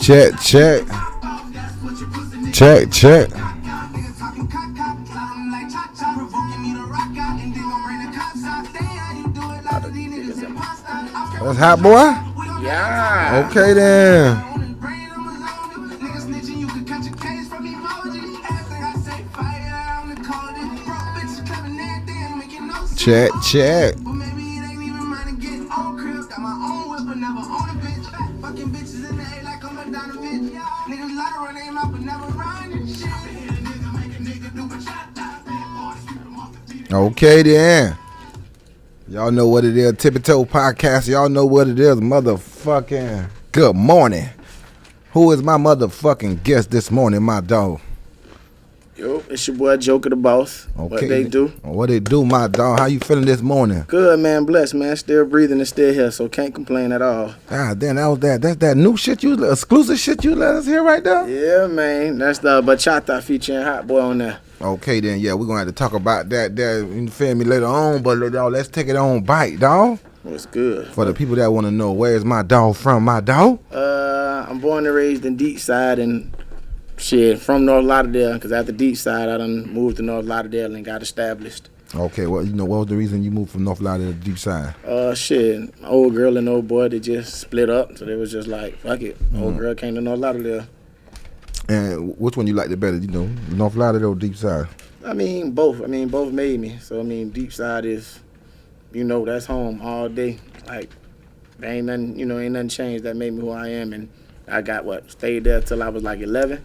Check, check. Check, check. That's hot, boy? Yeah. Okay, then. Check, check. Okay, then. Y'all know what it is. Tippy Toe Podcast. Y'all know what it is. Motherfucking good morning. Who is my motherfucking guest this morning, my dog? Yo, it's your boy JokaDaBoss. Okay. What they do? What they do, my dog? How you feeling this morning? Good, man. Blessed, man. Still breathing and still here, so can't complain at all. Ah, damn, that was that. That's that new shit exclusive shit you let us hear right there? Yeah, man. That's the Bachata featuring HotBoii on there. Okay, then, yeah, we're going to have to talk about that, you feel me, later on, but dog, let's take it on bite, dog. What's good? For the people that want to know, where's my dog from, my dog? I'm born and raised in Deep Side and shit, from North Lauderdale, because after Deep Side, I done moved to North Lauderdale and got established. Okay, well, you know, what was the reason you moved from North Lauderdale to Deep Side? Shit, old girl and old boy, they just split up, so they was just like, fuck it. Old girl came to North Lauderdale. And which one you like the better, you know, North Lauderdale or Deep Side? I mean, both. Both made me. So, Deep Side is, that's home all day. Like, there ain't nothing changed that made me who I am. And I stayed there till I was like 11.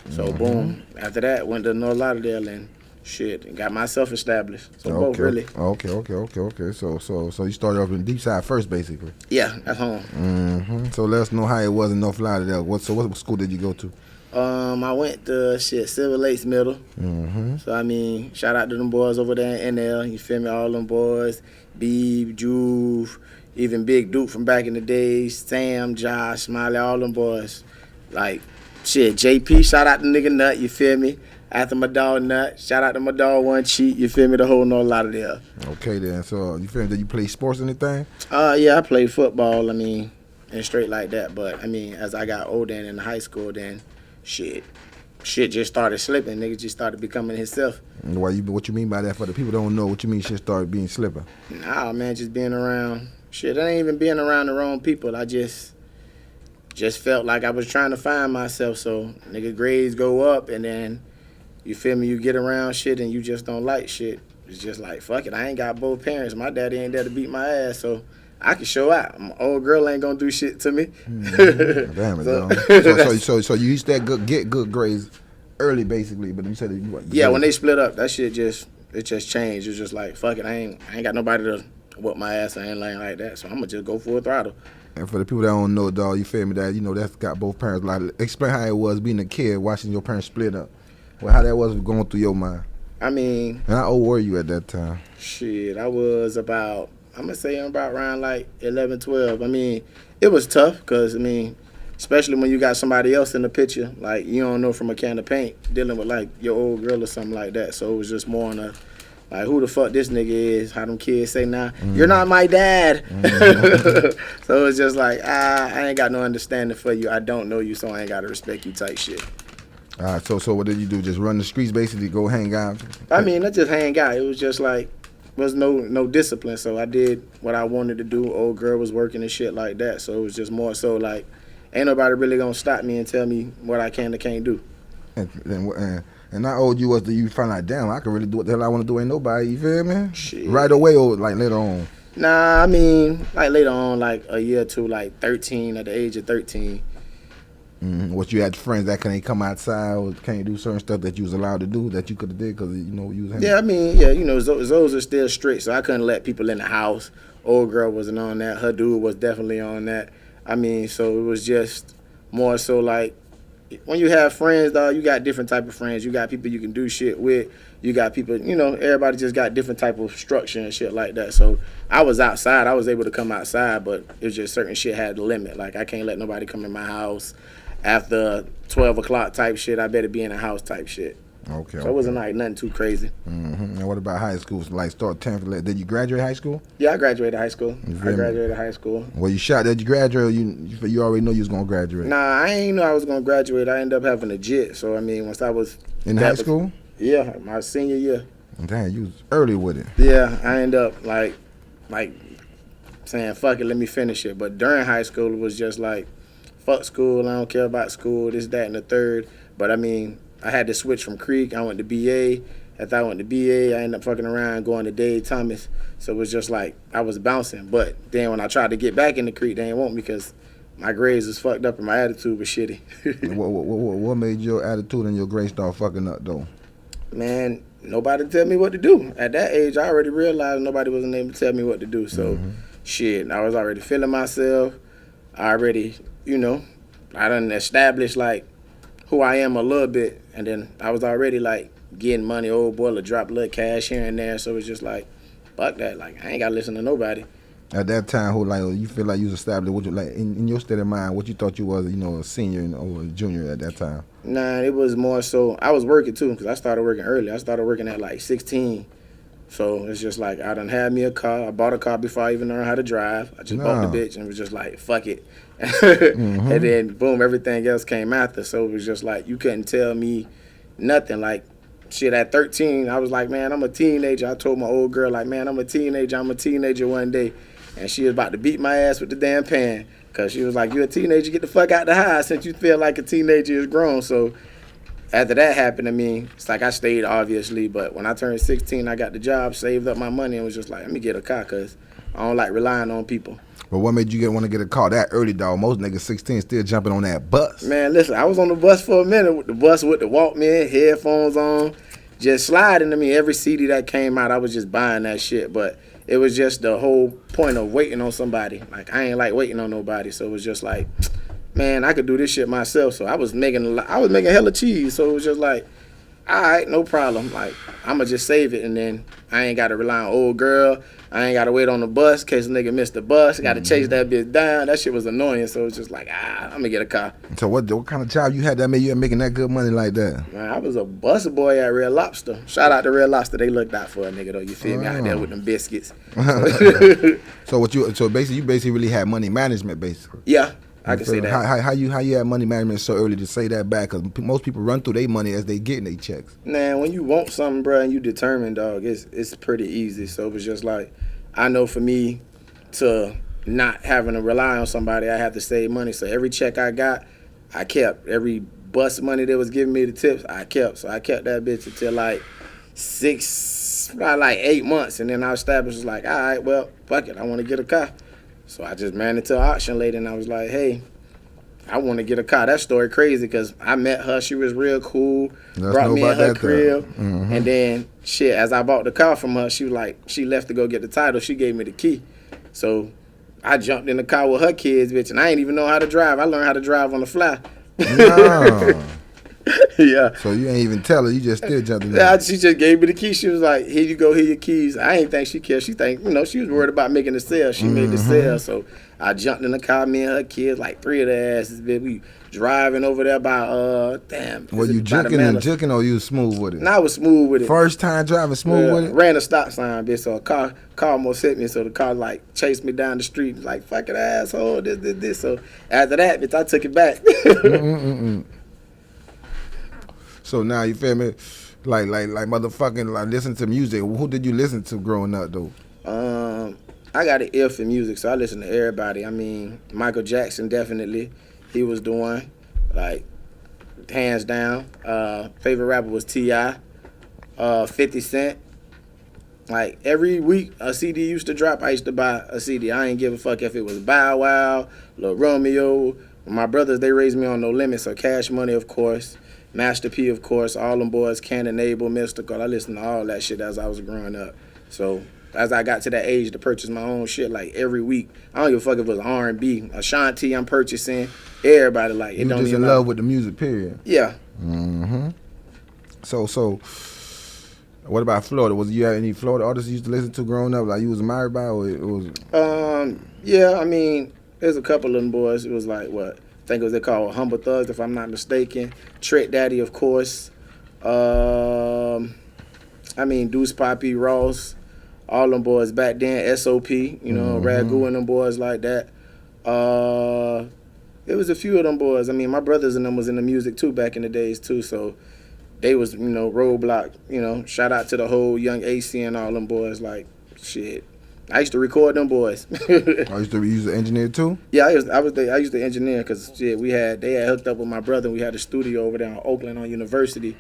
So, boom. After that, went to North Lauderdale and shit, and got myself established. So, both really. Okay. So you started off in Deep Side first, basically? Yeah, that's home. Mm-hmm. So, let us know how it was in North Lauderdale. What school did you go to? I went to Civil Lakes Middle. Mm-hmm. So shout out to them boys over there in NL. You feel me? All them boys, Beeb, Juve, even Big Duke from back in the days, Sam, Josh, Smiley, all them boys. Like JP. Shout out to nigga Nut. You feel me? After my dog Nut, shout out to my dog One Cheat. You feel me? The whole North Lauderdale. Okay then. So you feel me? Did you play sports or anything? Yeah, I played football. And straight like that. But as I got older and in high school, then. Shit just started slipping. Nigga just started becoming himself. What you mean by that? For the people that don't know, what you mean shit started being slipping? Nah, man, just being around. Shit, I ain't even being around the wrong people. I just felt like I was trying to find myself. So, nigga, grades go up, and then, you feel me, you get around shit, and you just don't like shit. It's just like, fuck it, I ain't got both parents. My daddy ain't there to beat my ass, so I can show out. My old girl ain't gonna do shit to me. Damn it, so you used to get good grades early, basically, but you said when they split up, that shit just changed. It's just like, fuck it, I ain't got nobody to whoop my ass or anything like that. So I'm gonna just go full throttle. And for the people that don't know, dog, you feel me, that that's got both parents. Like, explain how it was being a kid watching your parents split up. Well, how that was going through your mind. And how old were you at that time? Shit, I was about. I'm going to say I'm about around like 11, 12. It was tough because, especially when you got somebody else in the picture, like you don't know from a can of paint, dealing with like your old girl or something like that. So it was just more on a, like, who the fuck this nigga is, how them kids say now, you're not my dad. So it was just like, I ain't got no understanding for you. I don't know you, so I ain't got to respect you type shit. All right, so what did you do? Just run the streets, basically, go hang out? I just hang out. It was just like, was no discipline, so I did what I wanted to do. Old girl was working and shit like that, so it was just more so like, ain't nobody really gonna stop me and tell me what I can or can't do. And how old you was that you find like, damn, I can really do what the hell I want to do, ain't nobody, you feel me? Shit. Right away or like later on? Nah, like later on, like a year or two, like 13, at the age of 13. What, you had friends that can't come outside or can't do certain stuff that you was allowed to do that you could have did because you was those are still strict, so I couldn't let people in the house. Old girl wasn't on that. Her dude was definitely on that. So it was just more so like, when you have friends, dog, you got different type of friends. You got people you can do shit with. You got people, everybody just got different type of structure and shit like that. So I was outside. I was able to come outside, but it was just certain shit had a limit. Like, I can't let nobody come in my house after 12 o'clock type shit. I better be in the house type shit. Okay. So it wasn't like nothing too crazy. Mm-hmm. And what about high school? So, like start 10th. Did you graduate high school? Yeah, I graduated high school. Well, you shot. Did you graduate? Or you already know you was gonna graduate. Nah, I ain't know I was gonna graduate. I ended up having a JIT. So I mean, once I was in high school. Yeah, my senior year. Damn, you was early with it. Yeah, I ended up like saying fuck it, let me finish it. But during high school, it was just like fuck school. I don't care about school. This, that, and the third. But I mean, I had to switch from Creek. I went to BA. After I went to BA, I ended up fucking around going to Dave Thomas. So it was just like I was bouncing. But then when I tried to get back into Creek, they didn't want me because my grades was fucked up and my attitude was shitty. What made your attitude and your grades start fucking up though? Man, nobody tell me what to do. At that age, I already realized nobody wasn't able to tell me what to do. So, shit, I was already feeling myself. I already, I done established like who I am a little bit, and then I was already like getting money, old boy, to drop a little cash here and there. So it was just like, fuck that. Like I ain't gotta listen to nobody. At that time, you feel like you was established? What you like in your state of mind? What you thought you was, a senior or a junior at that time? Nah, it was more so I was working too because I started working early. I started working at like 16. So it's just like I done had me a car. I bought a car before I even learned how to drive. I just bought the bitch and was just like, fuck it. And then boom, everything else came after. So it was just like you couldn't tell me nothing. Like shit, at 13, I was like, man, I'm a teenager. I told my old girl, like, man, I'm a teenager one day. And she was about to beat my ass with the damn pan. Because she was like, you a teenager, get the fuck out the house since you feel like a teenager is grown. So after that happened to me, it's like I stayed, obviously. But when I turned 16, I got the job, saved up my money, and was just like, let me get a car because I don't like relying on people. But what made you want to get a car that early, dog? Most niggas 16 still jumping on that bus. Man, listen, I was on the bus for a minute with the Walkman, headphones on, just sliding to me. Every CD that came out, I was just buying that shit. But it was just the whole point of waiting on somebody. Like, I ain't like waiting on nobody. So it was just like, man, I could do this shit myself. So I was making hella cheese. So it was just like, all right, no problem. Like, I'm going to just save it. And then I ain't got to rely on old girl. I ain't got to wait on the bus in case a nigga missed the bus. Got to chase that bitch down. That shit was annoying. So it was just like, I'm going to get a car. So what kind of job you had that made you making that good money like that? Man, I was a bus boy at Red Lobster. Shout out to Red Lobster. They looked out for a nigga, though. You feel me? Out there with them biscuits. So basically, you really had money management, basically. Yeah. I can say that. How you had money management so early to say that back? Because most people run through their money as they getting their checks. Man, when you want something, bro, and you determined, dog, it's pretty easy. So it was just like, I know for me to not having to rely on somebody, I have to save money. So every check I got, I kept. Every bus money that was giving me the tips, I kept. So I kept that bitch until like 8 months. And then I established, like, all right, well, fuck it, I want to get a car. So I just ran into an auction lady and I was like, hey, I want to get a car. That story crazy because I met her. She was real cool. Brought me in her crib. And then, shit, as I bought the car from her, she was like, she left to go get the title. She gave me the key. So I jumped in the car with her kids, bitch, and I ain't even know how to drive. I learned how to drive on the fly. No. Yeah. So you ain't even tell her. You just still jumped in there. She just gave me the key. She was like, here you go, here your keys. I ain't think she cared. She think, she was worried about making the sale. She made the sale. So I jumped in the car, me and her kids, like 3 of their asses, bitch. We driving over there by, Were you juking or you smooth with it? Nah, I was smooth with it. First time driving smooth with it? Ran a stop sign, bitch. So a car almost hit me. So the car, like, chased me down the street. Like, fucking asshole, this. So after that, bitch, I took it back. So now you feel me, like motherfucking like listen to music. Who did you listen to growing up though? I got an ear for music, so I listen to everybody. I mean, Michael Jackson definitely, he was the one, like hands down. Favorite rapper was T.I. 50 Cent. Like every week a CD used to drop, I used to buy a CD. I ain't give a fuck if it was Bow Wow, Lil Romeo. My brothers, they raised me on No Limit, so Cash Money, of course. Master P, of course, all them boys, Cannon Abel, Mystical. I listened to all that shit as I was growing up. So as I got to that age to purchase my own shit, like every week, I don't give a fuck if it was R&B, Ashanti I'm purchasing, everybody like it. You don't just even in love with the music, period. Yeah. So what about Florida? Was you have any Florida artists you used to listen to growing up? Like you was married by, or it was? Yeah, I mean, there's a couple of them boys. It was like what? I think it was they called Humble Thugs, if I'm not mistaken. Trick Daddy, of course. I mean, Deuce Poppy, Ross, all them boys back then, SOP, you know, Ragu and them boys like that. There was a few of them boys. I mean, my brothers and them was in the music too back in the days too, so they was, you know, Roadblock, you know, shout out to the whole Young AC and all them boys, like, shit. I used to record them boys. I used to use the engineer too? Yeah, I used to engineer because shit, they had hooked up with my brother and we had a studio over there in Oakland on University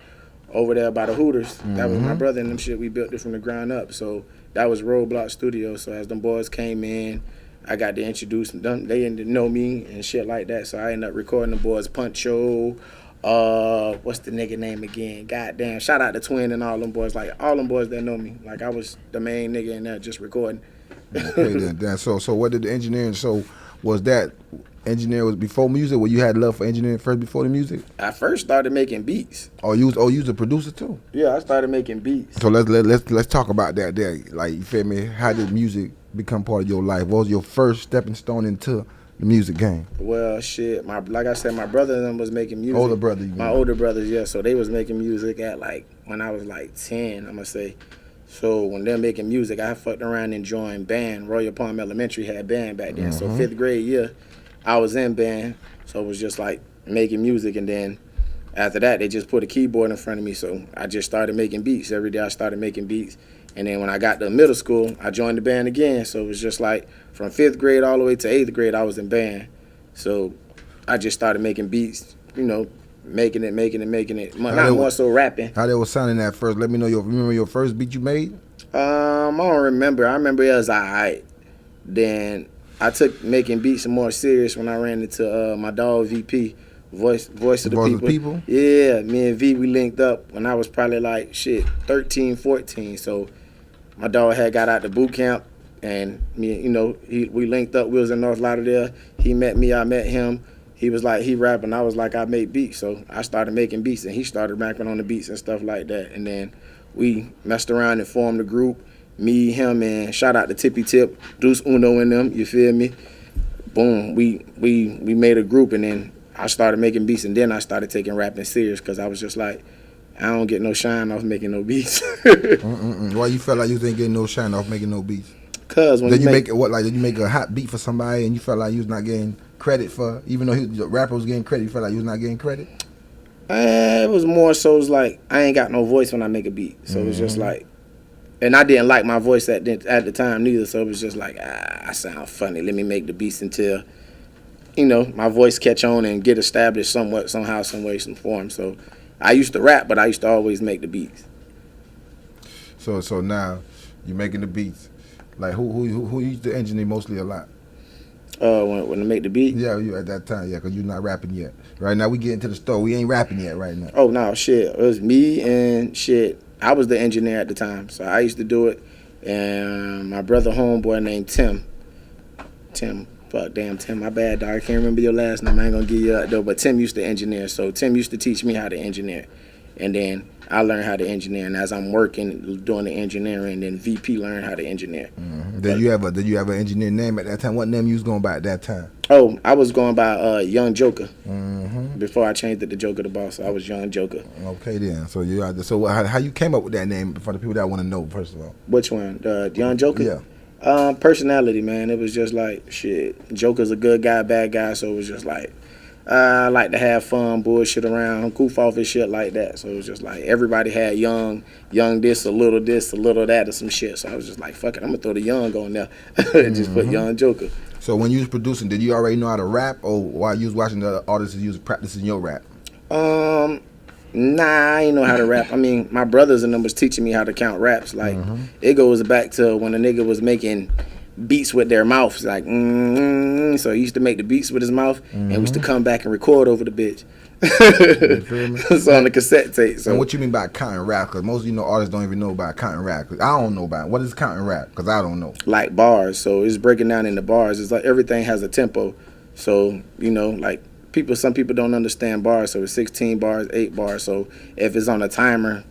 over there by the Hooters. That was my brother and them shit. We built it from the ground up. So that was Roadblock Studio. So as them boys came in, I got to introduce them. They didn't know me and shit like that. So I ended up recording the boys Puncho. What's the nigga name again? Goddamn. Shout out to Twin and all them boys. Like all them boys that know me. Like I was the main nigga in there just recording. Okay, then. So what did the engineering? So was that engineer was before music? Where you had love for engineering first before the music? I first started making beats. You was a producer too? Yeah, I started making beats. So let's talk about that there. Like, you feel me? How did music become part of your life? What was your first stepping stone into the music game? Well, shit, like I said, my brother and them was making music. Older brother, you my older brothers, yeah. So they was making music at like when I was like 10, I'm gonna say. So when they're making music, I fucked around and joined band. Royal Palm Elementary had band back then. So 5th grade year, I was in band. So it was just like making music, and then after that, they just put a keyboard in front of me. So I just started making beats. Every day I started making beats. And then when I got to middle school, I joined the band again. So it was just like from 5th grade all the way to 8th grade, I was in band. So I just started making beats, you know, making it. Not more so rapping. How they was sounding at first? Let me know remember your first beat you made? I don't remember. I remember it was alright. Then I took making beats more serious when I ran into my dog VP, voice of the people. Yeah, me and V, we linked up when I was probably like 13, 14. So my dog had got out the boot camp, and me, you know, we linked up. We was in North Lauderdale. He met me. I met him. He was like, he rapping. I was like, I make beats. So I started making beats, and he started rapping on the beats and stuff like that. And then we messed around and formed a group. Me, him, and shout out to Tippy Tip, Deuce Uno and them, you feel me? Boom, we made a group, and then I started making beats, and then I started taking rapping serious because I was just like, I don't get no shine off making no beats. Why you felt like you didn't get no shine off making no beats? Cause when did you make a hot beat for somebody and you felt like you was not getting credit for, even though the rapper was getting credit, you felt like you was not getting credit? It was more so, it's like I ain't got no voice when I make a beat, so it was just like, and I didn't like my voice at the time neither, so it was just like, I sound funny, let me make the beats until, you know, my voice catch on and get established somewhat, somehow, some way, some form. So I used to rap, but I used to always make the beats. So now you're making the beats. Like who used to engineer mostly a lot? When I make the beat? Yeah, you at that time, yeah, because you're not rapping yet. Right now we get into the store. We ain't rapping yet right now. Oh, no, shit. It was me and shit. I was the engineer at the time, so I used to do it. And my brother homeboy named Tim. Fuck, damn, Tim, my bad, dog. I can't remember your last name. I ain't gonna give you up, though. But Tim used to engineer, so Tim used to teach me how to engineer. And then I learned how to engineer, and as I'm working, doing the engineering, then VP learned how to engineer. Did you have an engineer name at that time? What name you was going by at that time? Oh, I was going by Young Joker. Before I changed it to JokaDaBoss, I was Young Joker. Okay, then. So how you came up with that name for the people that want to know, first of all? Which one? Young Joker? Yeah. Personality, man. It was just like, shit, Joker's a good guy, bad guy, so it was just like, I like to have fun, bullshit around, goof off and shit like that. So it was just like everybody had young this, a little that, or some shit. So I was just like, fuck it, I'm gonna throw the young on there. Just put Young Joker. So when you was producing, did you already know how to rap, or while you was watching the other artists, you was practicing your rap? Nah, I ain't know how to rap. I mean, my brothers and them was teaching me how to count raps. Like, it goes back to when a nigga was making beats with their mouths, like so he used to make the beats with his mouth, and we used to come back and record over the bitch. So on the cassette tape. So and what you mean by counting rap? Because most of artists don't even know about counting rap. Cause I don't know about it. What is counting rap? Because I don't know. Like bars. So it's breaking down into bars. It's like everything has a tempo. So you know, like some people don't understand bars. So it's 16 bars, 8 bars. So if it's on a timer,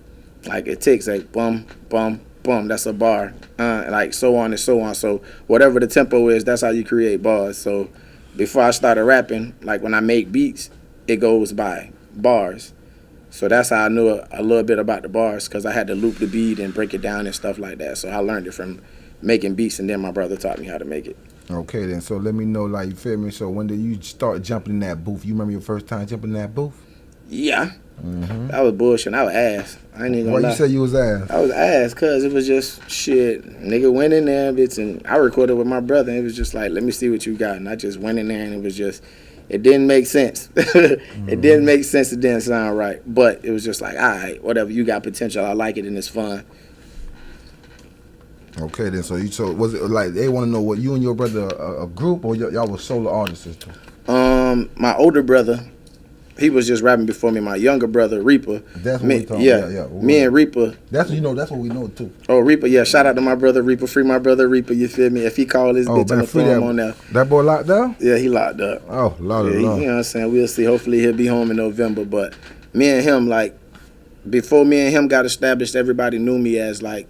like it ticks like bum bum. Boom, that's a bar, like so on and so on. So whatever the tempo is, that's how you create bars. So before I started rapping, like when I make beats, it goes by bars. So that's how I knew a little bit about the bars, because I had to loop the beat and break it down and stuff like that. So I learned it from making beats, and then my brother taught me how to make it. Okay, then. So let me know, like, you feel me? So when did you start jumping in that booth? You remember your first time jumping in that booth? Yeah. That was bullshit. I was ass. I ain't even gonna lie. Why you say you was ass? I was ass because it was just shit. Nigga went in there, bitch, and I recorded with my brother, and it was just like, let me see what you got. And I just went in there, and it was just, it didn't make sense. It didn't make sense. It didn't sound right. But it was just like, all right, whatever. You got potential. I like it, and it's fun. Okay, then. So was it like they want to know what you and your brother a group or y'all was solo artists? My older brother, he was just rapping before me. My younger brother, Reaper. That's what we talking about. Yeah. Me and Reaper. That's that's what we know too. Oh, Reaper, yeah. Shout out to my brother Reaper. Free my brother Reaper, you feel me? If he call his bitch, I'm gonna throw him on there. That boy locked up? Yeah, he locked up. Oh, Lauderdale. Yeah, you know what I'm saying? We'll see. Hopefully he'll be home in November. But me and him, like, before me and him got established, everybody knew me as like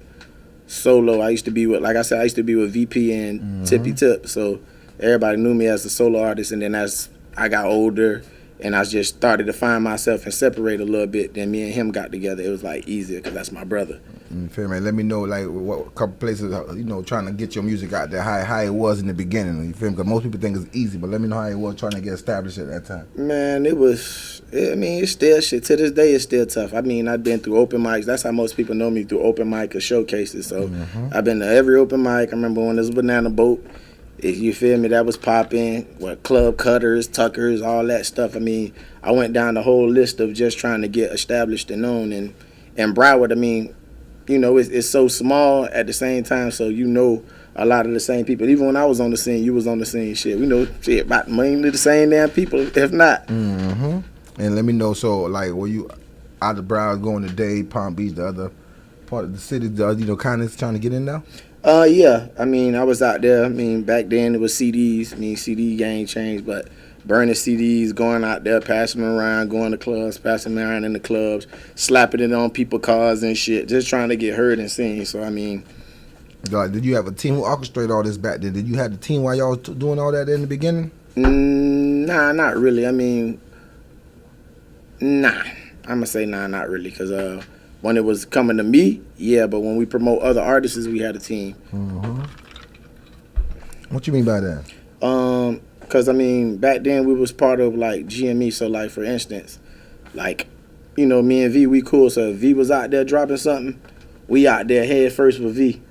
solo. I used to be with, like I said, I used to be with VP and Tippy Tip. So everybody knew me as a solo artist. And then as I got older and I just started to find myself and separate a little bit, then me and him got together. It was like easier because that's my brother. Fair man. Let me know like what couple places, trying to get your music out there, how it was in the beginning. You feel me? Because most people think it's easy, but let me know how it was trying to get established at that time. Man, it's still shit. To this day, it's still tough. I mean, I've been through open mics. That's how most people know me, through open mic or showcases. So I've been to every open mic. I remember when there was a Banana Boat. If you feel me, that was popping. What, Club Cutters, Tuckers, all that stuff. I mean, I went down the whole list of just trying to get established and known. And Broward, I mean, it's so small at the same time, so a lot of the same people. Even when I was on the scene, you was on the scene. Shit, we know shit about mainly the same damn people, if not. And let me know, so like, were you out of Broward going to Dade, Palm Beach, the other part of the city, kind of trying to get in there? Yeah. I mean, I was out there. I mean, back then it was CDs. I mean, CD game changed, but burning CDs, going out there, passing them around, going to clubs, passing them around in the clubs, slapping it on people's cars and shit, just trying to get heard and seen. So, I mean. Like, did you have a team who orchestrated all this back then? Did you have the team while y'all was doing all that in the beginning? Nah, not really. I mean, nah. I'm going to say nah, not really, because when it was coming to me, yeah, but when we promote other artists, we had a team. What you mean by that? Because, I mean, back then we was part of, like, GME. So, like, for instance, like, me and V, we cool. So if V was out there dropping something, we out there head first with V.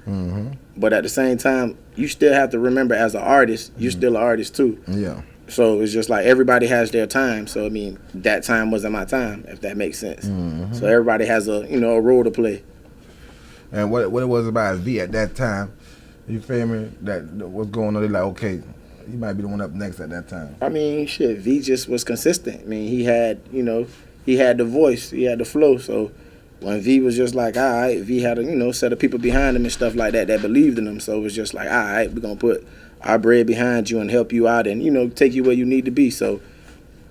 But at the same time, you still have to remember, as an artist, you're still an artist, too. Yeah. So it's just like everybody has their time. So, I mean, that time wasn't my time, if that makes sense. So everybody has a role to play. And what it was about V at that time, you feel me, that what's going on, they're like, okay, he might be the one up next at that time. I mean, shit, V just was consistent. I mean, he had the voice, he had the flow. So when V was just like, all right, V had a, set of people behind him and stuff like that believed in him. So it was just like, all right, we're going to put our bread behind you and help you out and, take you where you need to be. So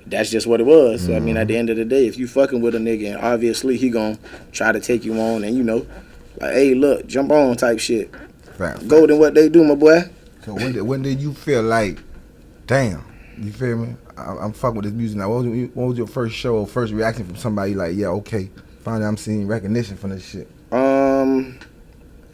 that's just what it was. So, I mean, at the end of the day, if you fucking with a nigga, and obviously he going to try to take you on and, like, hey, look, jump on type shit. Go than what they do, my boy. So when did you feel like, damn, you feel me? I'm fucking with this music now. What was your first show or first reaction from somebody like, yeah, okay, finally I'm seeing recognition from this shit?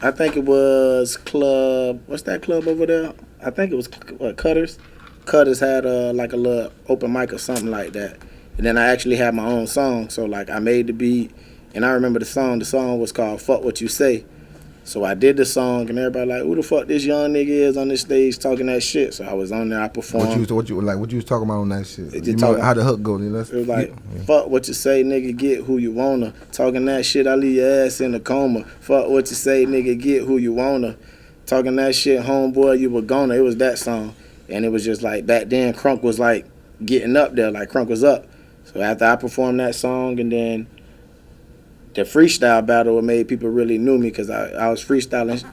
I think it was Club, what's that club over there? I think it was Cutters. Cutters had like a little open mic or something like that. And then I actually had my own song. So like I made the beat and I remember the song. The song was called Fuck What You Say. So I did the song and everybody like, who the fuck this young nigga is on this stage talking that shit? So I was on there, I performed. What you was talking about on that shit? How the hook go? It was like, fuck what you say, nigga, get who you wanna. Talking that shit, I leave your ass in a coma. Fuck what you say, nigga, get who you wanna. Talking that shit, homeboy, you were gonna. It was that song. And it was just like, back then, Crunk was like getting up there, like Crunk was up. So after I performed that song and then the freestyle battle, it made people really knew me because I was freestyling,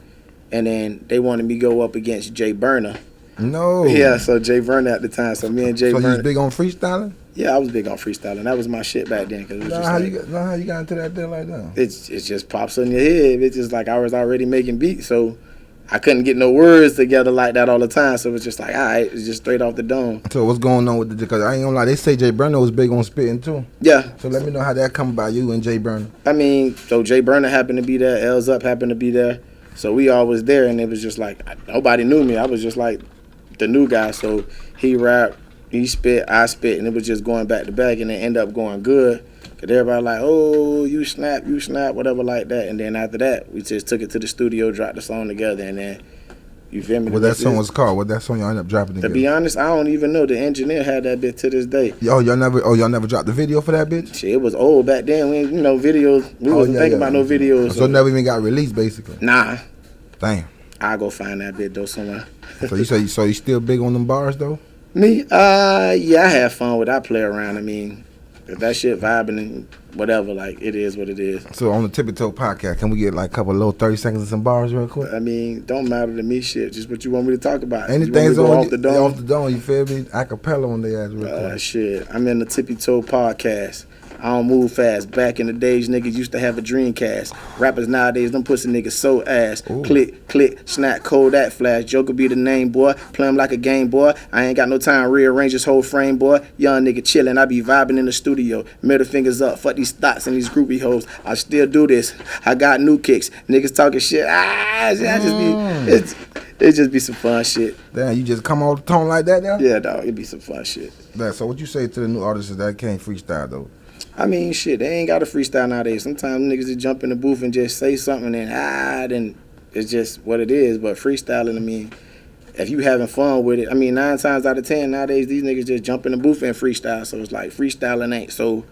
and then they wanted me to go up against Jay Burner. No. Yeah, so Jay Burner at the time. So me and Jay Burner. So you was big on freestyling? Yeah, I was big on freestyling. That was my shit back then. Cause it was how you got into that deal like that? It just pops in your head. It's just like I was already making beats, so I couldn't get no words together like that all the time, so it was just like, all right, it's just straight off the dome. So what's going on with the? Because I ain't gonna lie, they say Jay Burner was big on spitting too. Yeah. So let me know how that come about you and Jay Burner. I mean, so Jay Burner happened to be there, L's Up happened to be there, so we all was there, and it was just like nobody knew me. I was just like the new guy. So he rapped, he spit, I spit, and it was just going back to back, and it ended up going good. Cause everybody like, oh, you snap, whatever like that. And then after that, we just took it to the studio, dropped the song together, and then, you feel me? What that song was called? What that song y'all ended up dropping together? To be honest, I don't even know. The engineer had that bit to this day. Y'all never dropped the video for that bitch? Shit, it was old back then. We, videos. We wasn't thinking about no videos. So it never even got released, basically. Nah. Damn. I'll go find that bit though somewhere. So you still big on them bars though? Me? Yeah, I have fun with. I play around. I mean, if that shit vibing and whatever, like, it is what it is. So on the Tippy Toe podcast, can we get like a couple of little 30 seconds of some bars real quick? I mean, don't matter to me, shit. Just what you want me to talk about. Anything's on off the dome. Off the dome, you feel me? Acapella on their ass real quick. Shit. I'm in the Tippy Toe podcast. I don't move fast. Back in the days, niggas used to have a Dreamcast. Rappers nowadays, them pussy niggas so ass. Ooh. Click, snap, cold that flash. Joker be the name, boy. Play him like a game, boy. I ain't got no time to rearrange this whole frame, boy. Young nigga chillin', I be vibing in the studio. Middle fingers up, fuck these thoughts and these groupie hoes. I still do this. I got new kicks. Niggas talking shit. It just be some fun shit. Damn, you just come on the tone like that now? Yeah, dog, it be some fun shit. Yeah, so what you say to the new artists that can't freestyle though? I mean, shit, they ain't got a freestyle nowadays. Sometimes niggas just jump in the booth and just say something and then it's just what it is. But freestyling, I mean, if you having fun with it, I mean, 9 times out of 10 nowadays, these niggas just jump in the booth and freestyle. So it's like freestyling ain't so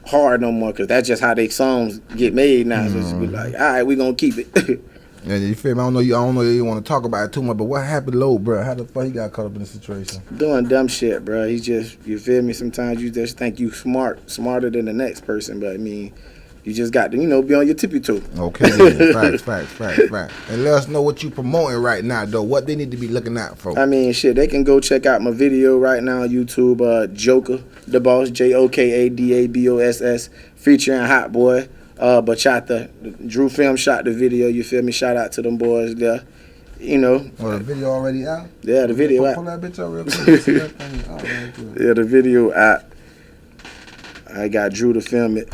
hard no more because that's just how they songs get made now. So it's be like, all right, we gonna keep it. Yeah, you feel me? I don't know you want to talk about it too much, but what happened to Low, bro? How the fuck he got caught up in the situation? Doing dumb shit, bro. He just, you feel me? Sometimes you just think you smarter than the next person, but I mean, you just got to, be on your tippy toe. Okay, then. Facts. And let us know what you promoting right now, though. What they need to be looking out for. I mean, shit, they can go check out my video right now on YouTube, JokaDaBoss, JokaDaBoss, featuring HotBoii. Bachata, Drew Film shot the video, you feel me? Shout out to them boys there, Well, the video already out? Yeah, the video out. Pull that bitch out real quick. See that thing. Oh, right, yeah, the video out. I got Drew to film it.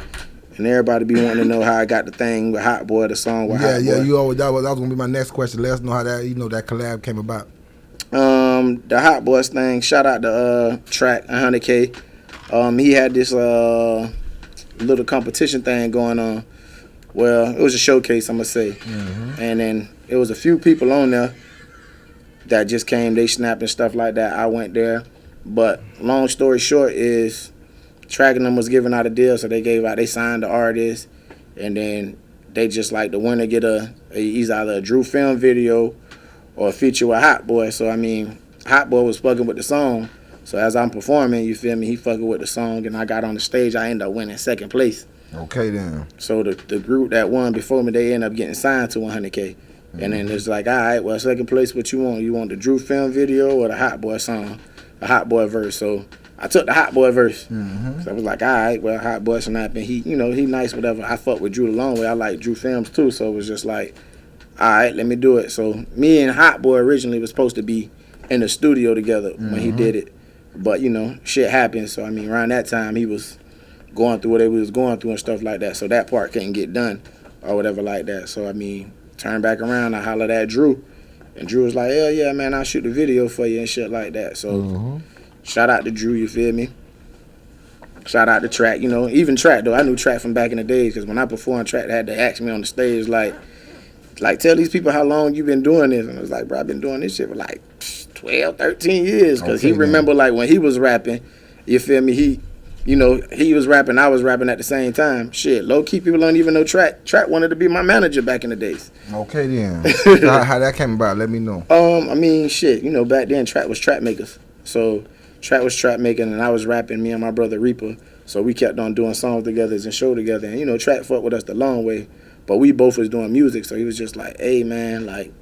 And everybody be wanting to know how I got the thing with HotBoii, the song with HotBoii. Yeah, you always, that was gonna be my next question. Let us know how that, that collab came about. The HotBoii thing, shout out to Track 100K. He had this little competition thing going on. Well, it was a showcase, I'm gonna say. And then it was a few people on there that just came, they snapped and stuff like that. I went there. But long story short is Track and them was giving out a deal, so they signed the artist, and then they just like the winner get he's either a Drew Film video or a feature with HotBoii. So I mean, HotBoii was fucking with the song. So as I'm performing, you feel me, he fucking with the song, and I got on the stage, I ended up winning second place. Okay, then. So the group that won before me, they ended up getting signed to 100K. And then it's like, all right, well, second place, what you want? You want the Drew Film video or the HotBoii song, the HotBoii verse? So I took the HotBoii verse. So I was like, all right, well, HotBoii snapping. He nice, whatever. I fuck with Drew the long way. I like Drew Films too, so it was just like, all right, let me do it. So me and HotBoii originally was supposed to be in the studio together when he did it. But, shit happened. So, I mean, around that time, he was going through what he was going through and stuff like that. So that part couldn't get done or whatever like that. So, I mean, turned back around, I hollered at Drew. And Drew was like, hell yeah, man, I'll shoot the video for you and shit like that. So, shout out to Drew, you feel me? Shout out to Track, even Track, though. I knew Track from back in the days because when I performed, Track had to ask me on the stage, like, tell these people how long you been doing this. And I was like, bro, I've been doing this shit for like 12, 13 years. Because he remember, like, when he was rapping, you feel me, he was rapping, I was rapping at the same time. Shit, low-key people don't even know Track. Track wanted to be my manager back in the days. Okay, then. So how that came about, let me know. I mean, shit, back then, Track was trap makers. So, Track was trap making, and I was rapping, me and my brother Reaper. So, we kept on doing songs together and show together. And, Track fucked with us the long way. But we both was doing music, so he was just like, hey, man, like,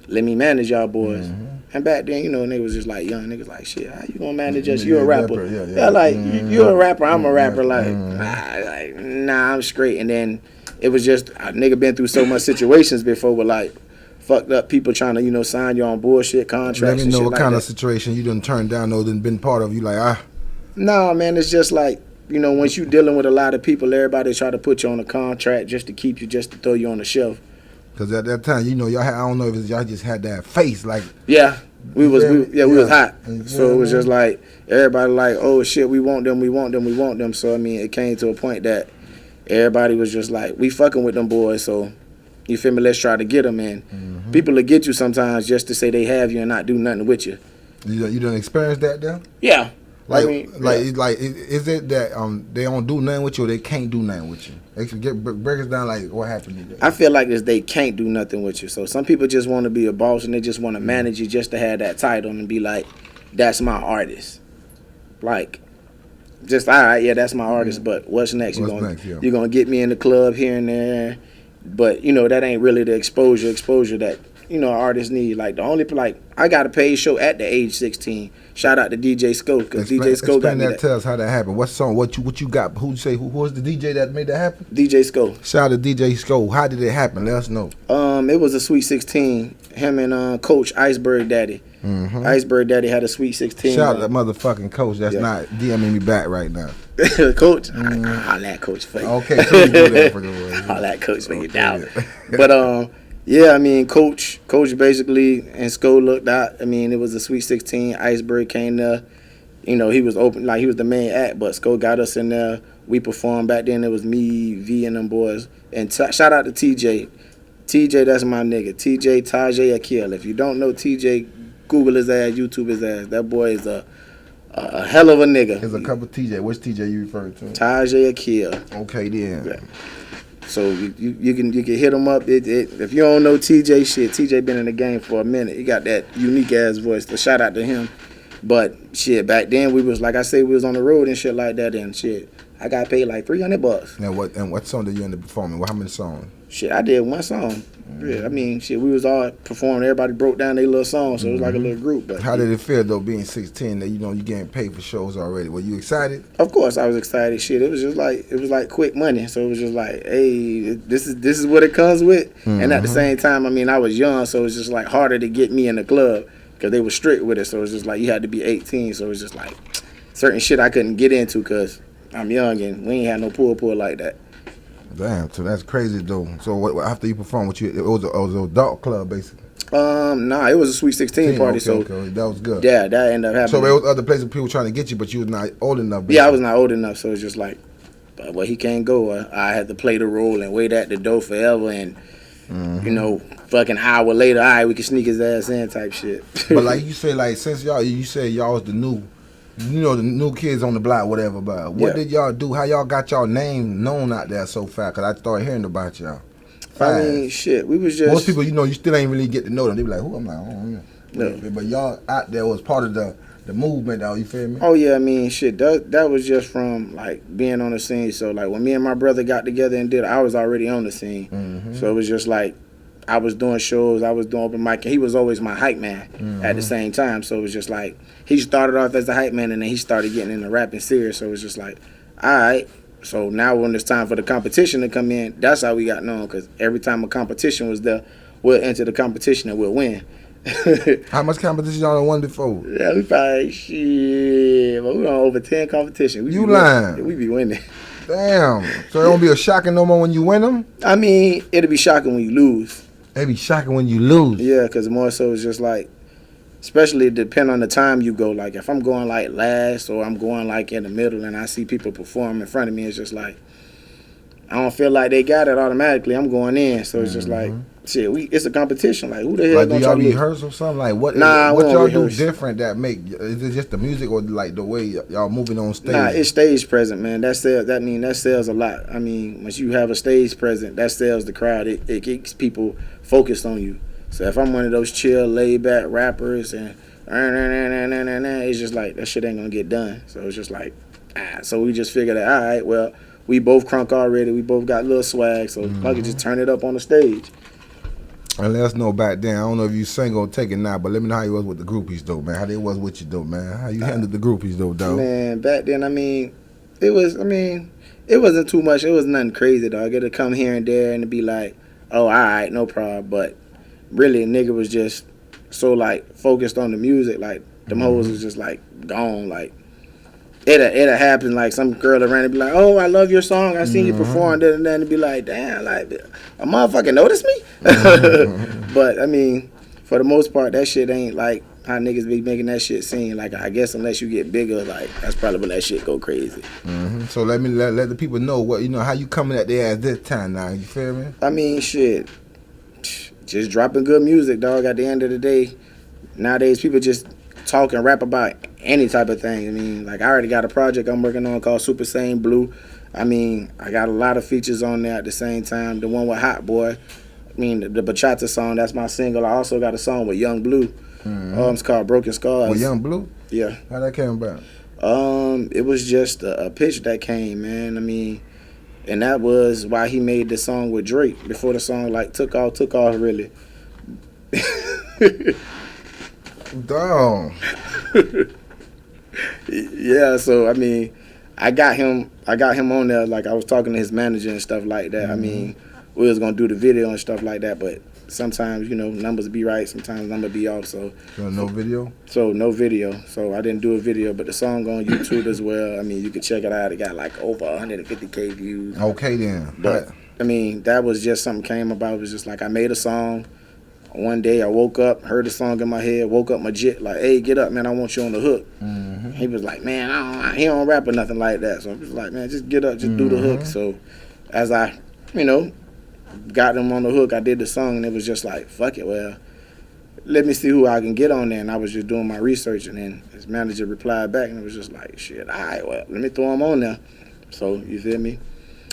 let me manage y'all boys. And back then, they was just like young niggas like, shit, how you gonna manage us? You a rapper. Yeah, like, you a rapper, I'm a rapper. Like, nah, I'm straight. And then it was just, a nigga been through so much situations before with, like, fucked up people trying to sign you on bullshit contracts. Let me know and what shit kind like of situation you done turned down or done been part of. You like Nah, man, it's just like once you dealing with a lot of people, everybody try to put you on a contract just to keep you, just to throw you on the shelf. Because at that time, y'all had, I don't know if y'all just had that face like. Yeah, we was hot. Yeah, so it was just like everybody like, oh shit, we want them, we want them, we want them. So I mean, it came to a point that everybody was just like, we fucking with them boys. So you feel me? Let's try to get them in. Mm-hmm. People will get you sometimes just to say they have you and not do nothing with you. You done experienced that then? Yeah. Like, is it that they don't do nothing with you or they can't do nothing with you? Break us down, like, what happened to you? I feel like they can't do nothing with you. So some people just want to be a boss and they just want to manage you just to have that title and be like, that's my artist. Like, just, all right, yeah, that's my artist, but what's next? You're going to get me in the club here and there. But, that ain't really the exposure that, artists need. Like, the only, I got a paid show at the age 16. Shout out to DJ Sco, because DJ Sco got me that. Tell us how that happened. What song? What you got? Who was the DJ that made that happen? DJ Sco. Shout out to DJ Sco. How did it happen? Let us know. It was a Sweet 16. Him and Coach Iceberg Daddy. Mm-hmm. Iceberg Daddy had a Sweet 16. Shout out to that motherfucking coach that's not DMing me back right now. Coach? I'll let Coach for you. Okay, so you do that for the word. I'll let Coach for you down. But, yeah, I mean, Coach basically and Sko looked out. I mean, it was a Sweet 16. Iceberg came there. He was open, like he was the main act, but Sko got us in there. We performed back then. It was me, V, and them boys. And shout out to TJ. TJ, that's my nigga. TJ, Taiji, Akiel. If you don't know TJ, Google his ass, YouTube his ass. That boy is a hell of a nigga. There's a couple TJ. Which TJ you referring to? Taiji, Akiel. Okay, then. Yeah. So you can hit him up. If you don't know TJ, shit, TJ been in the game for a minute. He got that unique ass voice. So shout out to him. But shit, back then we was, like I say, we was on the road and shit like that and shit. I got paid like $300. Now what song did you end up performing? How many songs? Shit, I did one song. Yeah, I mean, shit, we was all performing. Everybody broke down their little song, so it was like a little group. But how did it feel though, being 16? That you getting paid for shows already? Were you excited? Of course, I was excited. Shit, it was like quick money. So it was just like, hey, this is what it comes with. Mm-hmm. And at the same time, I mean, I was young, so it was just like harder to get me in the club because they were strict with it. So it was just like you had to be 18. So it was just like certain shit I couldn't get into because I'm young and we ain't had no pull like that. Damn, so that's crazy though. So after you performed, it was an adult club basically. Nah, it was a Sweet 16 party. Okay, that was good. Yeah, that ended up happening. So there was other places people trying to get you, but you was not old enough. Basically. Yeah, I was not old enough, so it's just like, well, he can't go. I had to play the role and wait at the door forever, and fucking hour later, all right, we can sneak his ass in type shit. But like you say, like since you say y'all was the new. The new kids on the block, whatever. But what did y'all do? How y'all got y'all name known out there so fast? Cause I started hearing about y'all. I mean, shit, we was just most people, you still ain't really get to know them. They be like, who? I'm like, I don't know. No. But y'all out there was part of the movement, though. You feel me? Oh yeah, I mean, shit. That was just from like being on the scene. So like when me and my brother got together and I was already on the scene. Mm-hmm. So it was just like I was doing shows, I was doing open mic, and he was always my hype man at the same time. So it was just like he started off as a hype man, and then he started getting into rapping serious. So it was just like, all right. So now when it's time for the competition to come in, that's how we got known. Because every time a competition was there, we'll enter the competition and we'll win. How much competition y'all done won before? Yeah, we probably but we on over 10 competitions. You lying? We be winning. Damn. So it don't be a shocking no more when you win them? I mean, it'll be shocking when you lose. It be shocking when you lose. Yeah, because more so it's just like, especially depending on the time you go. Like if I'm going like last or I'm going like in the middle and I see people perform in front of me, it's just like I don't feel like they got it automatically. I'm going in, so it's just like shit. It's a competition. Like who the hell? Like do y'all rehearse or something? Like what? Nah, what y'all rehearse. do different that make? Is it just the music or like the way y'all moving on stage? Nah, it's stage present, man. That sells a lot. I mean, once you have a stage present, that sells the crowd. It keeps people focused on you. So if I'm one of those chill, laid back rappers and it's just like that shit ain't gonna get done. So it's just like so we just figured that all right, well, we both crunk already. We both got a little swag, so I could just turn it up on the stage. And let us know back then. I don't know if you single or take it now, but let me know how you was with the groupies, though, man. How they was with you, though, man. How you handled the groupies, though, dog? Man, back then, it wasn't too much. It was nothing crazy, dog. It'd come here and there and it'd be like, oh, all right, no problem. But really a nigga was just so like focused on the music, like them hoes was just like gone. Like it'll happen, like some girl around and be like, oh, I love your song, I seen you perform, and then be like, damn, like a motherfucker noticed me. But I mean, for the most part, that shit ain't like how niggas be making that shit seem. Like, I guess unless you get bigger, like that's probably when that shit go crazy. So let the people know what how you coming at their ass this time now. You feel me? I mean, shit, just dropping good music, dog. At the end of the day, nowadays people just talk and rap about any type of thing. I mean, like I already got a project I'm working on called Super Saiyan Blue. I mean, I got a lot of features on there at the same time. The one with HotBoii, I mean, the Bachata song, that's my single. I also got a song with Young Blue. It's called Broken Scars. With Young Blue? Yeah. How that came about? It was just a pitch that came, man. I mean, and that was why he made the song with Drake before the song like took off really. Damn. Yeah, so I mean, I got him on there. Like I was talking to his manager and stuff like that. I mean, we was gonna do the video and stuff like that, but sometimes numbers be right, sometimes numbers be off. So no video. So no video. So I didn't do a video, but the song on YouTube as well. I mean, you can check it out. It got like over 150K views. Okay then. But I mean, that was just something came about. It was just like I made a song. One day I woke up, heard the song in my head, woke up my jit like, hey, get up, man, I want you on the hook. He was like, man, he don't rap or nothing like that. So I was like, man, just get up, just do the hook. So as I, got him on the hook, I did the song, and it was just like, fuck it, well, let me see who I can get on there. And I was just doing my research, and then his manager replied back, and it was just like, shit, all right, well, let me throw him on there. So, you feel me?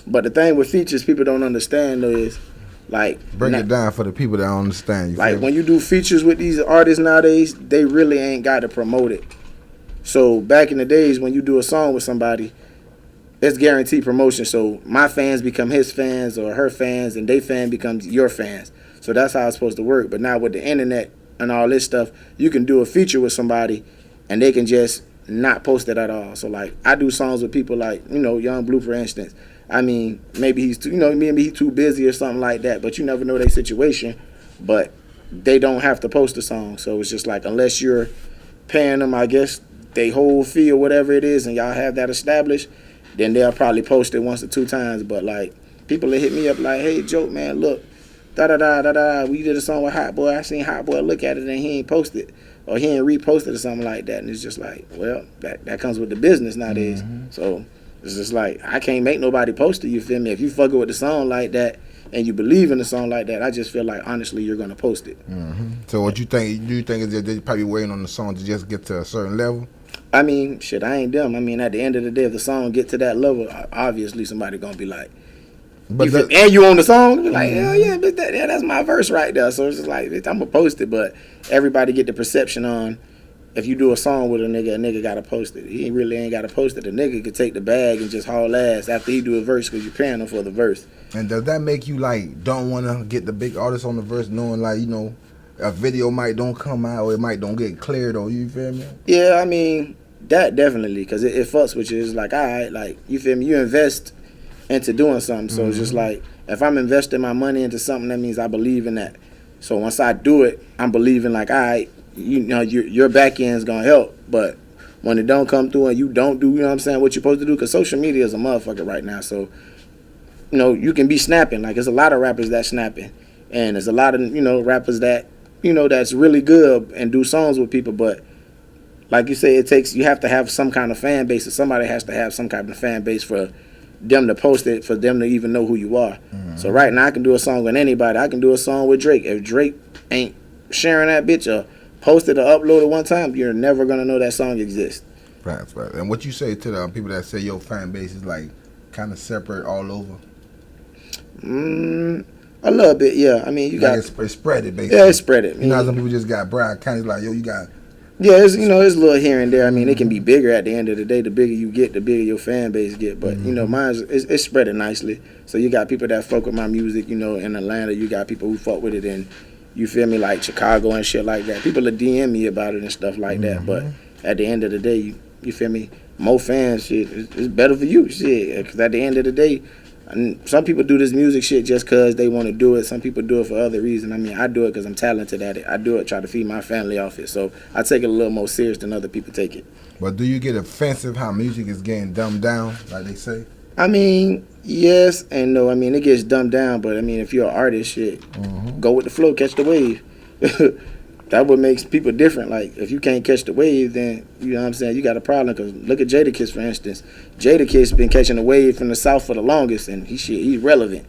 But the thing with features people don't understand, though, is, like, break it down for the people that don't understand. Like when you do features with these artists nowadays, they really ain't got to promote it. So back in the days when you do a song with somebody, it's guaranteed promotion. So my fans become his fans or her fans, and they fan becomes your fans. So that's how it's supposed to work. But now with the internet and all this stuff, you can do a feature with somebody, and they can just not post it at all. So like I do songs with people like Young Blue, for instance. I mean, maybe he's too, maybe he's too busy or something like that, but you never know their situation. But they don't have to post a song. So it's just like, unless you're paying them, I guess, they whole fee or whatever it is, and y'all have that established, then they'll probably post it once or two times. But like, people that hit me up like, hey, Joke, man, look, da-da-da-da-da, we did a song with HotBoii. I seen HotBoii look at it and he ain't posted, or he ain't reposted or something like that. And it's just like, well, that comes with the business nowadays. So it's just like, I can't make nobody post it, you feel me? If you fucking with the song like that and you believe in the song like that, I just feel like, honestly, you're going to post it. So what you think, do you think is that they probably waiting on the song to just get to a certain level? I mean, shit, I ain't them. I mean, at the end of the day, if the song get to that level, obviously somebody going to be like, and you on the song, be like, hell yeah, bitch, that's my verse right there. So it's just like, bitch, I'm going to post it, but everybody get the perception on, if you do a song with a nigga got to post it. He really ain't got to post it. The nigga could take the bag and just haul ass after he do a verse because you're paying him for the verse. And does that make you, like, don't want to get the big artist on the verse, knowing, like, a video might don't come out or it might don't get cleared, or you feel me? Yeah, I mean, that definitely, because it fucks with you. It's like, all right, like, you feel me? You invest into doing something. So it's just like, if I'm investing my money into something, that means I believe in that. So once I do it, I'm believing like, all right, your back end's gonna help. But when it don't come through and you don't do, what you're supposed to do, because social media is a motherfucker right now. So, you can be snapping. Like, there's a lot of rappers that snapping, and there's a lot of rappers that that's really good and do songs with people. But like you say, you have to have some kind of fan base, or somebody has to have some kind of fan base for them to post it, for them to even know who you are. So right now I can do a song with anybody. I can do a song with Drake. If Drake ain't sharing that bitch or post it or upload it one time, you're never gonna know that song exists. Right. And what you say to the people that say your fan base is like kind of separate all over? A little bit, yeah. I mean, you got it's spread it basically. Yeah, it's spread it. How some people just got Brad kind of like, yo, you got. Yeah, it's it's a little here and there. I mean, it can be bigger at the end of the day. The bigger you get, the bigger your fan base get. But mine's it's spread it nicely. So you got people that fuck with my music. In Atlanta, you got people who fuck with it, and you feel me, like Chicago and shit like that. People will DM me about it and stuff like that. But at the end of the day, you feel me, more fans, shit, it's better for you, shit. Because at the end of the day, And some people do this music shit just because they want to do it. Some people do it for other reasons. I mean, I do it because I'm talented at it. I do it try to feed my family off it. So I take it a little more serious than other people take it. But do you get offensive how music is getting dumbed down, like they say? I mean, yes and no. I mean, it gets dumbed down, but I mean, if you're an artist, shit, go with the flow, catch the wave. That what makes people different. Like, if you can't catch the wave, then, you know what I'm saying, you got a problem. Because look at JokaDaBoss, for instance. JokaDaBoss been catching the wave from the South for the longest, and he's relevant.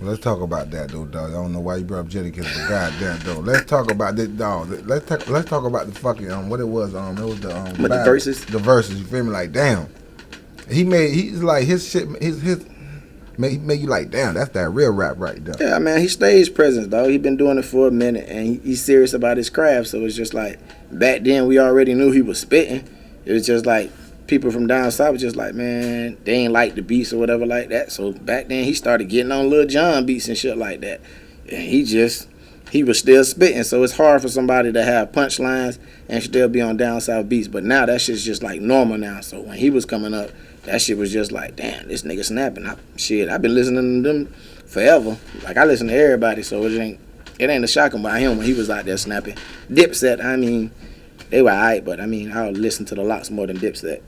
Well, let's talk about that, though, dog. I don't know why you brought up JokaDaBoss, but goddamn, though. Let's talk about this, dog. Let's talk about the fucking, what it was. It was the... But the verses? The verses, you feel me? Like, damn. He's like, his shit, his make you like, damn, that's that real rap right there. Yeah, man, he stage presence, dog. He been doing it for a minute, and he's serious about his craft. So it's just like, back then we already knew he was spitting. It was just like, people from down south was just like, man, they ain't like the beats or whatever like that. So back then he started getting on Lil Jon beats and shit like that. And he was still spitting. So it's hard for somebody to have punchlines and still be on down south beats. But now that shit's just like normal now. So when he was coming up, that shit was just like, damn, this nigga snapping. I've been listening to them forever. Like, I listen to everybody, so it ain't a shocking by him when he was out there snapping. Dipset, I mean, they were alright, but I mean, I'll listen to the lots more than Dipset.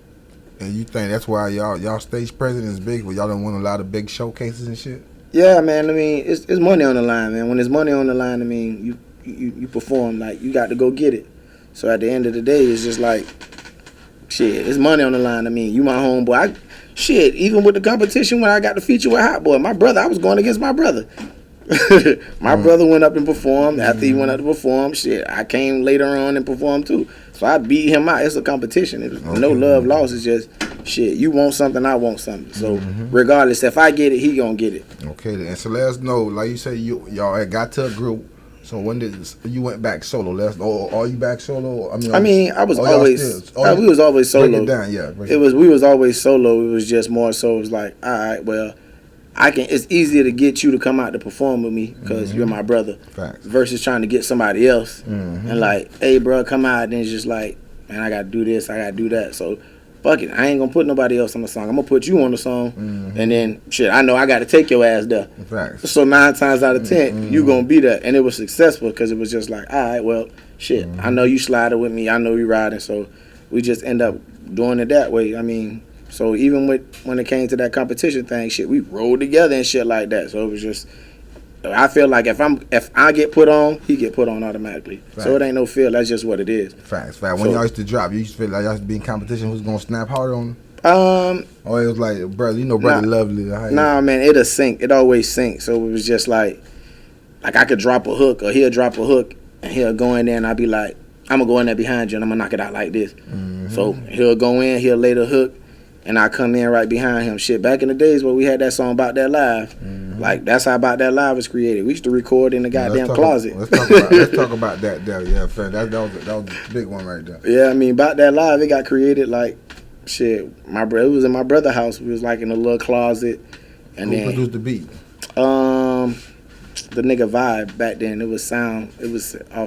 And you think that's why y'all stage presence is big, but y'all don't want a lot of big showcases and shit? Yeah, man. I mean, it's money on the line, man. When there's money on the line, I mean, you perform, like, you got to go get it. So at the end of the day, it's just like, shit, it's money on the line. I mean, you my homeboy. Even with the competition when I got the feature with HotBoii, my brother, I was going against my brother. My brother went up and performed. After he went up to perform, I came later on and performed too. So I beat him out. It's a competition. It's no love lost. It's just, you want something, I want something. So regardless, if I get it, he gonna get it. Okay, then. So let us know, like you say, y'all had got to a group. So when did you went back solo? Are you back solo? I was always. We was always solo. Break it down, yeah. We was always solo. It was just more so. It was like, all right, well, it's easier to get you to come out to perform with me because you're my brother. Facts. Versus trying to get somebody else and like, hey, bro, come out. And it's just like, man, I gotta do this, I gotta do that. So fuck it, I ain't gonna put nobody else on the song. I'm gonna put you on the song, and then I know I gotta take your ass there. Facts. So 9 times out of 10, you gonna be there, and it was successful because it was just like, all right, well, I know you sliding with me, I know you riding, so we just end up doing it that way. I mean, so even when it came to that competition thing, we rolled together and shit like that. So it was just, I feel like if I get put on, he get put on automatically. Facts. So it ain't no feel. That's just what it is. Facts. When y'all used to drop, you used to feel like y'all used to be in competition. Who's gonna snap harder on them? Or it was like, brother, brother lovely. Nah, man, it'll sync. It always sync. So it was just like I could drop a hook, or he'll drop a hook, and he'll go in there, and I'll be like, I'm gonna go in there behind you, and I'm gonna knock it out like this. So he'll go in, he'll lay the hook, and I come in right behind him. Back in the days where we had that song About That Live, like, that's how About That Live was created. We used to record in the goddamn closet. Let's talk about that there. Yeah, fair. That was a big one right there. Yeah, I mean, About That Live, it got created like, it was in my brother's house. We was like in a little closet. And Who produced the beat? The nigga Vibe back then. It was off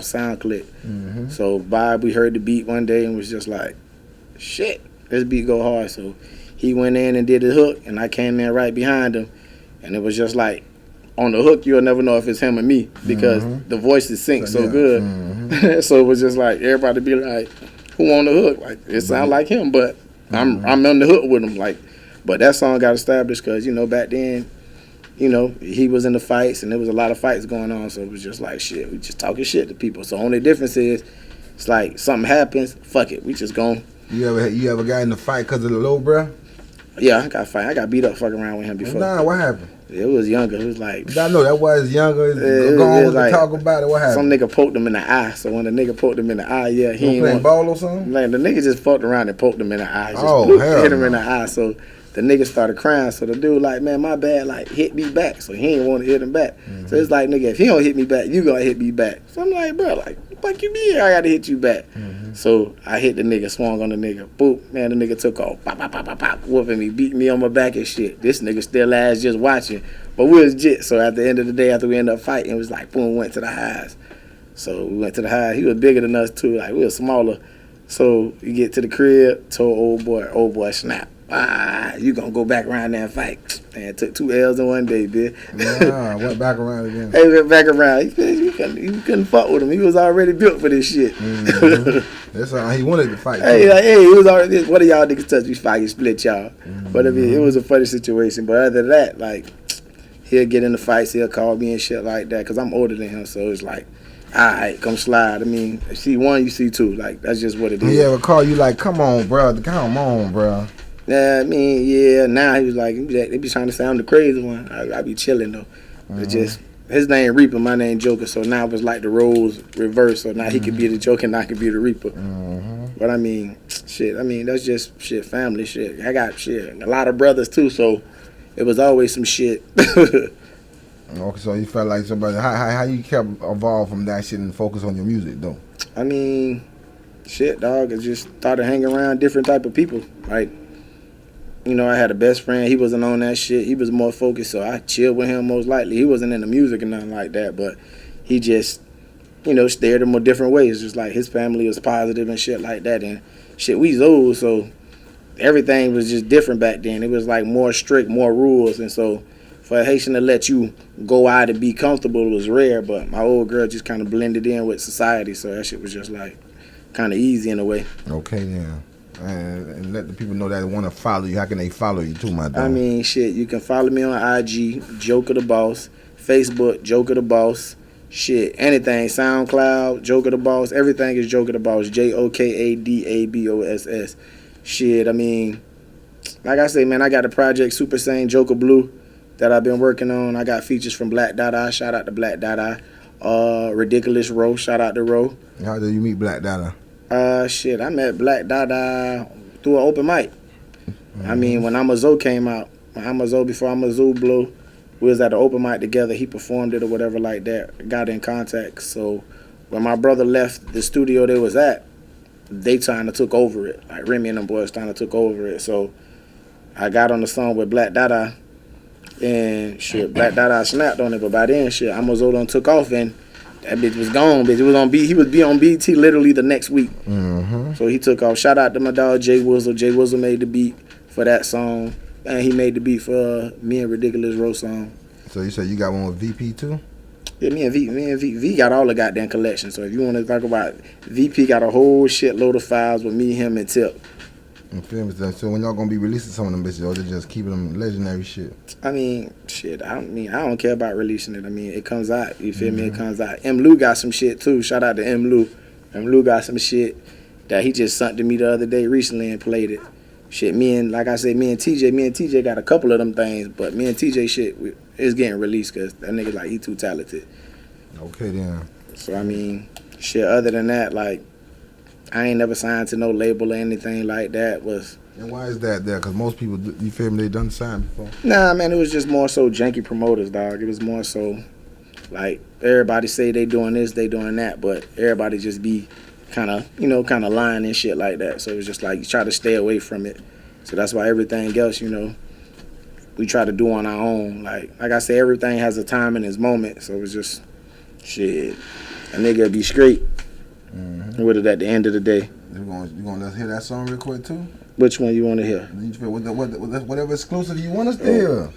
SoundClick. So Vibe, we heard the beat one day and was just like, shit, this beat go hard. So he went in and did the hook, and I came in right behind him, and it was just like, on the hook, you'll never know if it's him or me because the voices sync so good. So it was just like, everybody be like, who on the hook? Like, it sound like him, but I'm on the hook with him. Like, but that song got established because, back then, he was in the fights, and there was a lot of fights going on, so it was just like, we just talking shit to people. So only difference is, it's like, something happens, fuck it, we just gon'. You ever got in the fight because of the little bruh? Yeah, I got beat up fucking around with him before. Nah, what happened? It was younger. It was like, I know that was younger. Go on with the talk about it. What happened? Some nigga poked him in the eye. So when the nigga poked him in the eye, he ain't playing ball or something. Like, the nigga just fucked around and poked him in the eye. Hit him in the eye. So the nigga started crying. So the dude like, man, my bad. Like, hit me back. So he ain't want to hit him back. So it's like, nigga, if he don't hit me back, you gonna hit me back. So I'm like, bro, like, what the fuck you mean? I gotta hit you back. So I hit the nigga, swung on the nigga. Boop, man, the nigga took off. Pop, pop, pop, pop, pop, whooping me, beating me on my back and shit. This nigga still ass just watching. But we was jit. So at the end of the day, after we ended up fighting, it was like, boom, went to the highs. So we went to the highs. He was bigger than us too. Like, we was smaller. So we get to the crib, told old boy snap. You gonna go back around there and fight. Man, took 2 L's in one day, bitch. Yeah, went back around again. Hey, went back around. You couldn't fuck with him. He was already built for this shit. That's how he wanted to fight. Hey, he was already. What of y'all niggas touch me? Fight, split y'all. But I mean, it was a funny situation. But other than that, like, he'll get in the fights. He'll call me and shit like that. Cause I'm older than him, so it's like, all right, come slide. I mean, see one, you see two. Like, that's just what it is. He ever call you like, come on, bro, bro. Yeah, I mean, yeah. Now he was like, they be trying to say I'm the crazy one. I be chilling though. It's just his name Reaper, my name Joker. So now it's like the roles reversed. So now he could be the Joker, and I could be the Reaper. But I mean, shit. I mean, that's just shit, family shit. I got shit, a lot of brothers too. So it was always some shit. Okay, so you felt like somebody. How you kept evolved from that shit and focus on your music though? I mean, shit, dog. I just started hanging around different type of people, like. You know, I had a best friend. He wasn't on that shit. He was more focused, so I chilled with him most likely. He wasn't into music or nothing like that, but he just, you know, steered him a different ways. Just like his family was positive and shit like that. And shit, we old, so everything was just different back then. It was like more strict, more rules. And so for a Haitian to let you go out and be comfortable was rare, but my old girl just kind of blended in with society, so that shit was just like kind of easy in a way. Okay, yeah. And let the people know that they want to follow you. How can they follow you too, my dog? I mean, shit, you can follow me on IG, JokaDaBoss, Facebook, JokaDaBoss, shit, anything, SoundCloud, JokaDaBoss, everything is JokaDaBoss, JokaDaBoss. Shit, I mean, like I say, man, I got a project, Super Saiyan Joker Blue, that I've been working on. I got features from Black Dada, shout out to Black Dada, Ridiculous Row, shout out to Row. How did you meet Black Dada? Shit, I met Black Dada through an open mic. I mean, when Amazo came out, before Amazo blew, we was at an open mic together. He performed it or whatever like that. Got in contact. So when my brother left the studio they was at, they kind of took over it. Like Remy and them boys kind of took over it. So I got on the song with Black Dada, and shit, Black Dada snapped on it. But by then, shit, Amazo done took off and that bitch was gone, bitch. It was on B. He would be on BT literally the next week. So he took off. Shout out to my dog Jay Wizzle. Jay Wizzle made the beat for that song, and he made the beat for me and Ridiculous Row song. So you said you got one with VP too? Yeah, me and V got all the goddamn collection. So if you want to talk about VP, got a whole shitload of files with me, him, and Tip. You feel me? So when y'all gonna be releasing some of them bitches, or they just keeping them legendary shit? I mean, shit. I don't care about releasing it. I mean, it comes out. You feel me? It comes out. M. Lou got some shit too. Shout out to M. Lou. M. Lou got some shit that he just sent to me the other day recently and played it. Shit, like I said, me and TJ got a couple of them things, but me and TJ shit is getting released because that nigga like he too talented. Okay then. So I mean, shit. Other than that, like. I ain't never signed to no label or anything like that. And why is that there? Because most people, you feel me, they done signed before. Nah, man, it was just more so janky promoters, dog. It was more so like everybody say they doing this, they doing that, but everybody just be kind of lying and shit like that. So it was just like you try to stay away from it. So that's why everything else, we try to do on our own. Like I said, everything has a time and its moment. So it was just shit. A nigga be straight. With it at the end of the day. You gonna let's hear that song real quick too? Which one you want to hear? Whatever exclusive you want us to hear.